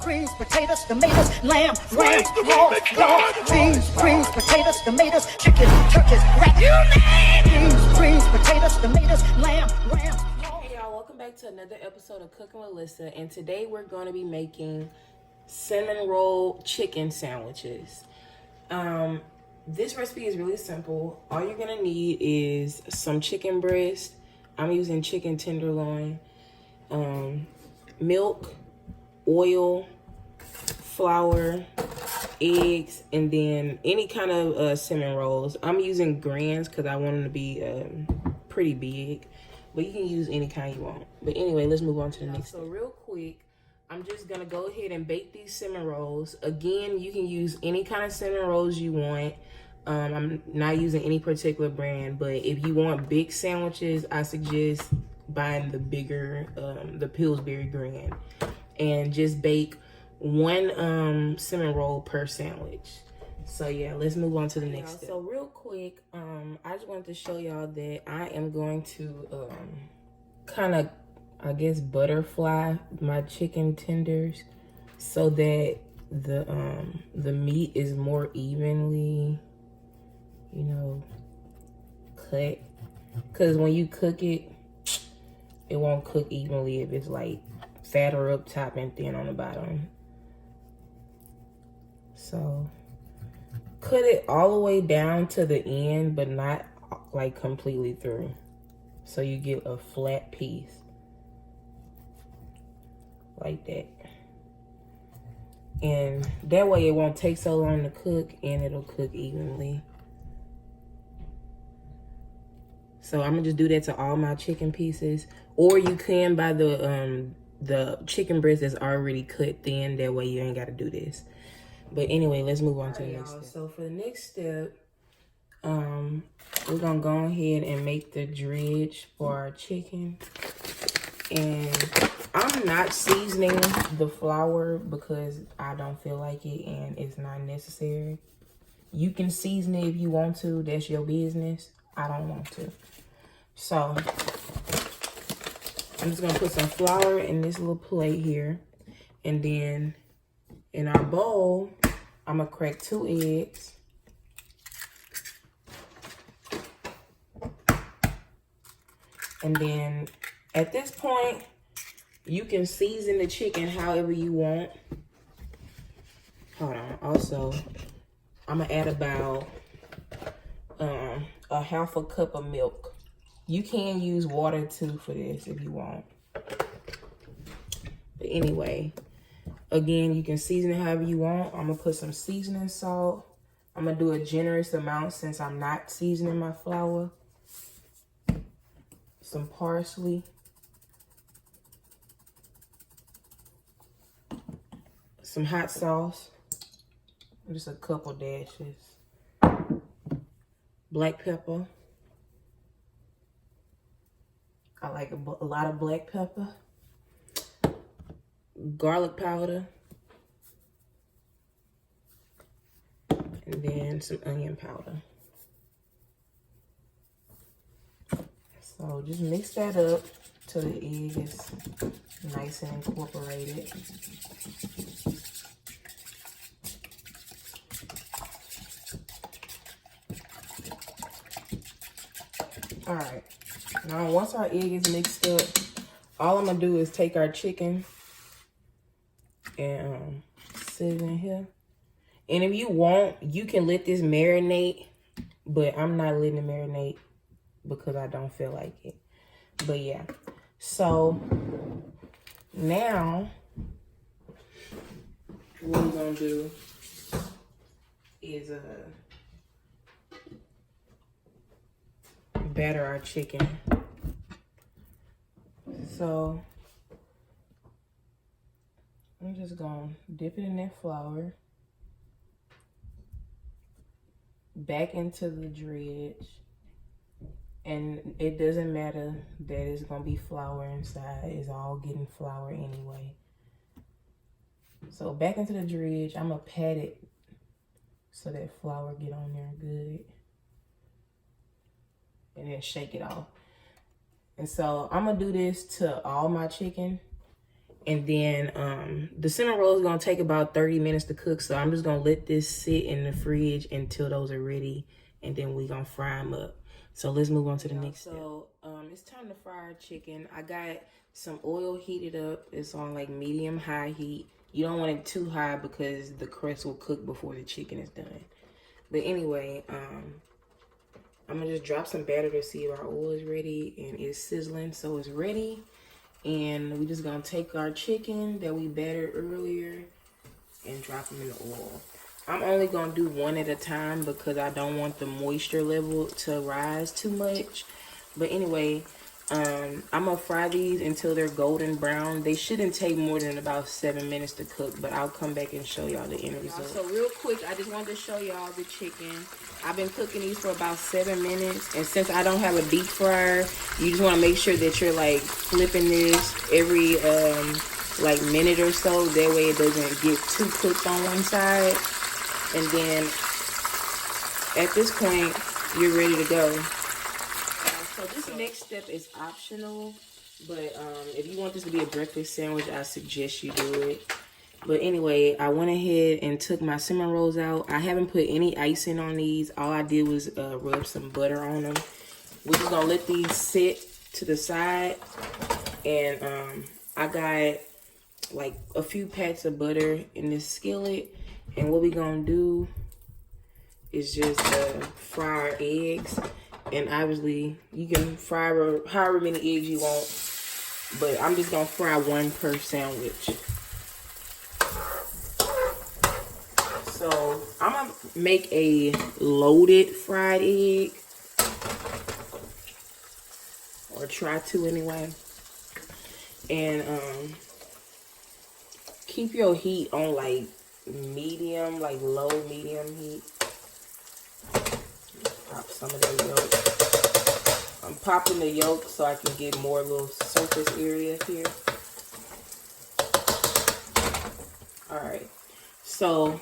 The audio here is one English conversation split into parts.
greens, potatoes, tomatoes, lamb, ram, hog, dog, beans, greens, potatoes, tomatoes, chicken, turkeys, rat, beans, greens, potatoes, tomatoes, lamb, ram. Hey y'all, welcome back to another episode of Cooking with Lissa, and today we're going to be making cinnamon roll chicken sandwiches. This recipe is really simple. All you're gonna need is some chicken breast. I'm using chicken tenderloin, milk, oil, flour, eggs, and then any kind of cinnamon rolls. I'm using grands because I want them to be pretty big, but you can use any kind you want. But anyway, let's move on to the next step. So real quick, I'm just gonna go ahead and bake these cinnamon rolls. Again, you can use any kind of cinnamon rolls you want. I'm not using any particular brand, but if you want big sandwiches, I suggest buying the bigger, the Pillsbury brand, and just bake one cinnamon roll per sandwich. So yeah, let's move on to the next step. So real quick, I just wanted to show y'all that I am going to kind of, I guess, butterfly my chicken tenders so that the meat is more evenly, you know, cut. Because when you cook it, it won't cook evenly if it's like fatter up top and thin on the bottom. So cut it all the way down to the end, but not like completely through, so you get a flat piece like that. And that way it won't take so long to cook and it'll cook evenly. So I'm gonna just do that to all my chicken pieces, or you can buy the chicken breast that's already cut thin. That way you ain't gotta do this. But anyway, let's move on to the next step. So for the next step, we're gonna go ahead and make the dredge for our chicken. And I'm not seasoning the flour because I don't feel like it and it's not necessary. You can season it if you want to, that's your business. I don't want to. So I'm just gonna put some flour in this little plate here. And then in our bowl, I'm gonna crack 2 eggs. And then at this point, you can season the chicken however you want. Hold on. Also, I'm gonna add about a half a cup of milk. You can use water too for this if you want. But anyway, again, you can season it however you want. I'm gonna put some seasoning salt. I'm gonna do a generous amount since I'm not seasoning my flour. Some parsley. Some hot sauce. Just a couple dashes. Black pepper. I like a lot of black pepper. Garlic powder. And then some onion powder. So just mix that up till the egg is nice and incorporated. All right, now once our egg is mixed up, all I'm gonna do is take our chicken and sit it in here. And if you want, you can let this marinate, but I'm not letting it marinate because I don't feel like it. But yeah, so now what we're gonna do is batter our chicken. So I'm just gonna dip it in that flour, back into the dredge, and it doesn't matter that it's gonna be flour inside. It's all getting flour anyway. So back into the dredge, I'm gonna pat it so that flour get on there good. And then shake it off. And so I'm gonna do this to all my chicken. And then the cinnamon roll is gonna take about 30 minutes to cook. So I'm just gonna let this sit in the fridge until those are ready, and then we gonna fry them up. So let's move on to the next step. So it's time to fry our chicken. I got some oil heated up. It's on like medium high heat. You don't want it too high because the crust will cook before the chicken is done. But anyway, I'm gonna just drop some batter to see if our oil is ready, and it's sizzling, so it's ready. And we just gonna take our chicken that we battered earlier and drop them in the oil. I'm only gonna do one at a time because I don't want the moisture level to rise too much. But anyway, I'm gonna fry these until they're golden brown. They shouldn't take more than about 7 minutes to cook, but I'll come back and show y'all the end result. So real quick, I just wanted to show y'all the chicken. I've been cooking these for about 7 minutes, and since I don't have a deep fryer, you just want to make sure that you're like flipping this every like minute or so. That way it doesn't get too cooked on one side. And then at this point, you're ready to go. So this next step is optional, but if you want this to be a breakfast sandwich, I suggest you do it. But anyway, I went ahead and took my cinnamon rolls out. I haven't put any icing on these. All I did was rub some butter on them. We're just gonna let these sit to the side. And I got like a few pats of butter in this skillet. And what we're gonna do is just fry our eggs. And obviously, you can fry however many eggs you want. But I'm just gonna fry one per sandwich. So I'm gonna make a loaded fried egg, or try to anyway. And keep your heat on like medium, like low medium heat. Pop some of the yolk. I'm popping the yolk so I can get more little surface area here. All right, so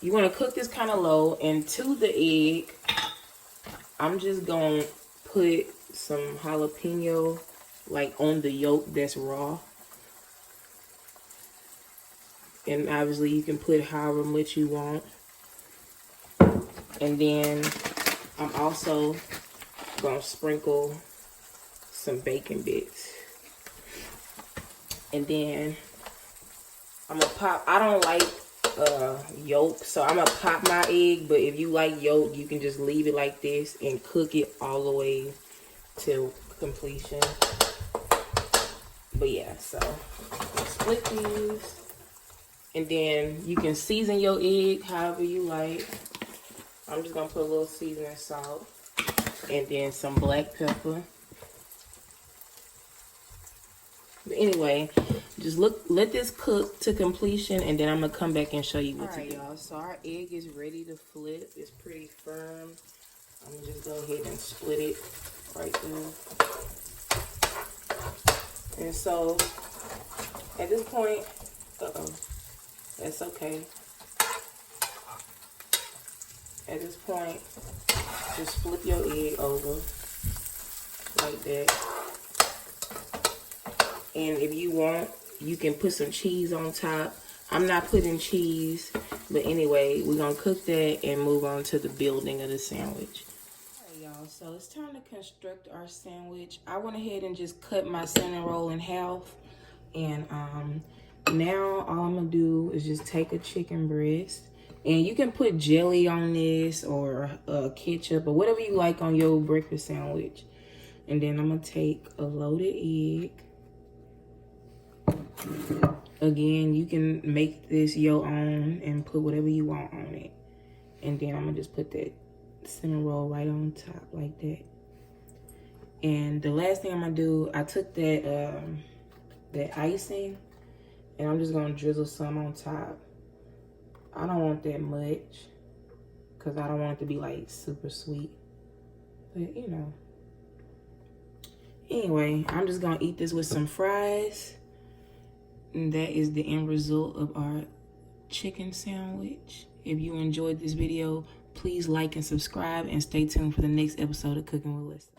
you want to cook this kind of low, and to the egg, I'm just going to put some jalapeno like on the yolk that's raw. And obviously you can put however much you want. And then I'm also going to sprinkle some bacon bits. And then I'm going to pop, I don't like yolk, so I'm gonna pop my egg. But if you like yolk, you can just leave it like this and cook it all the way to completion. But yeah, so split these, and then you can season your egg however you like. I'm just gonna put a little seasoning salt and then some black pepper. But anyway, just let this cook to completion, and then I'm gonna come back and show you what to do. Y'all, so our egg is ready to flip. It's pretty firm. I'm gonna just go ahead and split it right there. And so at this point, that's okay. At this point, just flip your egg over like that. And if you want, you can put some cheese on top. I'm not putting cheese, but anyway, we're gonna cook that and move on to the building of the sandwich. Alright, y'all, so it's time to construct our sandwich. I went ahead and just cut my cinnamon roll in half. And now all I'm gonna do is just take a chicken breast. And you can put jelly on this, or ketchup, or whatever you like on your breakfast sandwich. And then I'm gonna take a loaded egg. Again, you can make this your own and put whatever you want on it. And then I'm gonna just put that cinnamon roll right on top like that. And the last thing I'm gonna do, I took that that icing, and I'm just gonna drizzle some on top. I don't want that much because I don't want it to be like super sweet, but you know. Anyway, I'm just gonna eat this with some fries. And that is the end result of our chicken sandwich. If you enjoyed this video, please like and subscribe, and stay tuned for the next episode of Cooking with Leslie.